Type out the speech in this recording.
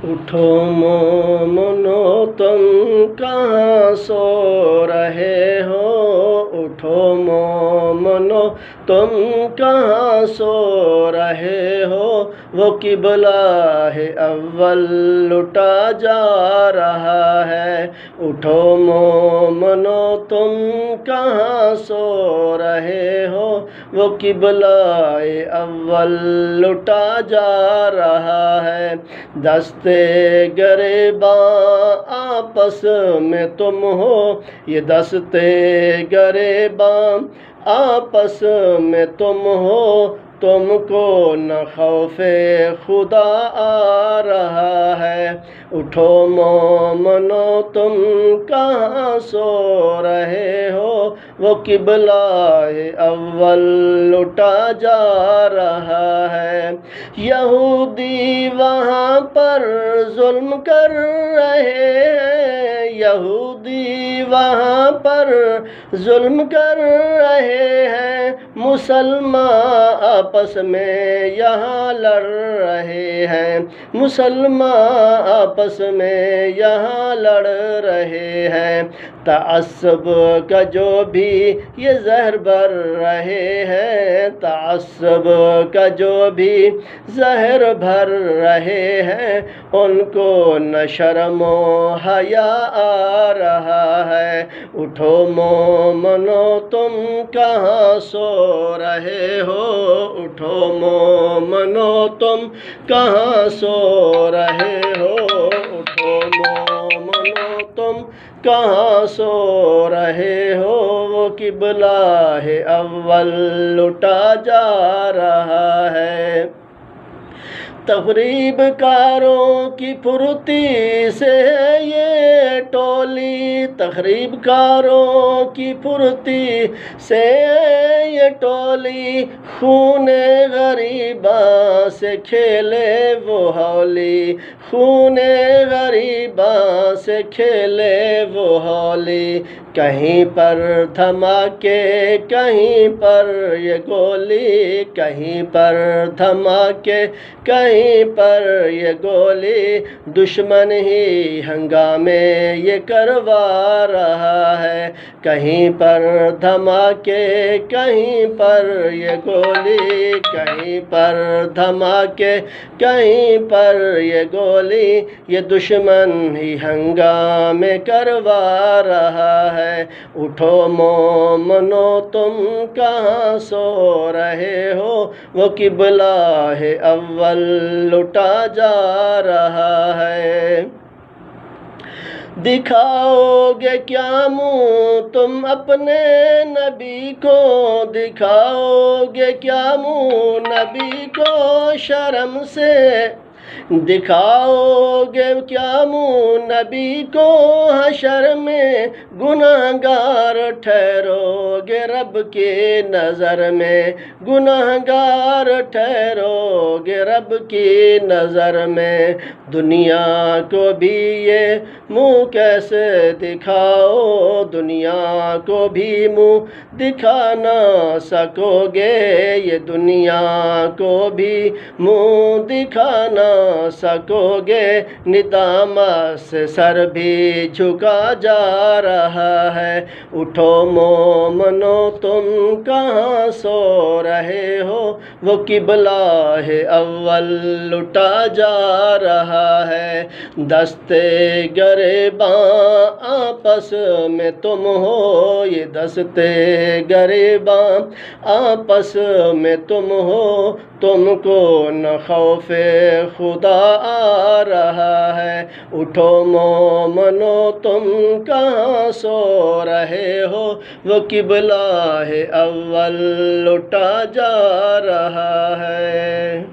اٹھو مومنو تم کہاں سو رہے ہو، اٹھو مومنو تم کہاں سو رہے ہو، وہ قبلہ ہے اول لٹا جا رہا ہے، اٹھو مومنو تم کہاں سو رہے ہو، وہ قبلہ اول لٹا جا رہا ہے، دستے گریباں آپس میں تم ہو، یہ دستے گریباں آپس میں تم ہو، تم کو نہ خوف خدا آ رہا ہے، اٹھو مومنو تم کہاں سو رہے ہو، وہ قبلہ اول لٹا جا رہا ہے، یہودی وہاں پر ظلم کر رہے ہیں، یہودی وہاں پر ظلم کر رہے ہیں، مسلمان آپس میں یہاں لڑ رہے ہیں، مسلمان آپس میں یہاں لڑ رہے ہیں، تعصب کا جو بھی یہ زہر بھر رہے ہیں، تعصب کا جو بھی زہر بھر رہے ہیں، ان کو نہ شرم و حیا آ رہا ہے، اٹھو مومنو تم کہاں سو رہے ہو، اٹھو مومنو تم کہاں سو رہے ہو، اٹھو مومنو تم کہاں سو رہے ہو، وہ قبلہ ہے اول لٹا جا رہا ہے، تخریب کاروں کی پھرتی سے یہ ٹولی، تخریب کاروں کی پھرتی سے یہ ٹولی، خون غریباں سے کھیلے وہ ہولی، خون غریباں سے کھیلے وہ ہولی، کہیں پر دھماکے کہیں پر یہ گولی، کہیں پر دھماکے کہیں پر یہ گولی، دشمن ہی ہنگامے یہ کروا رہا ہے، کہیں پر دھماکے کہیں پر یہ گولی، کہیں پر دھماکے کہیں پر یہ گولی، یہ دشمن ہی ہنگامے کروا رہا ہے، اٹھو مومنو تم کہاں سو رہے ہو، وہ قبلہ ہے اول لٹا جا رہا ہے، دکھاؤ گے کیا منہ تم اپنے نبی کو، دکھاؤ گے کیا منہ نبی کو شرم سے، دکھاؤ گے کیا منہ نبی کو حشر میں، گنہگار ٹھہرو گے رب کی نظر میں، گنہگار ٹھہرو گے رب کی نظر میں، دنیا کو بھی یہ منہ کیسے دکھاؤ، دنیا کو بھی منہ دکھا نہ سکو گے، یہ دنیا کو بھی منہ دکھا نہ سکو گے، ندامت سے سر بھی جھکا جا رہا ہے، اٹھو مومنو تم کہاں سو رہے ہو، وہ قبلہ ہے اول لٹا جا رہا ہے، دستے گریباں آپس میں تم ہو، یہ دستے گریباں آپس میں تم ہو، تم کو نہ خوف خدا آ رہا ہے، اٹھو مومنو تم کہاں سو رہے ہو، وہ قبلہ ہے اول لٹا جا رہا ہے۔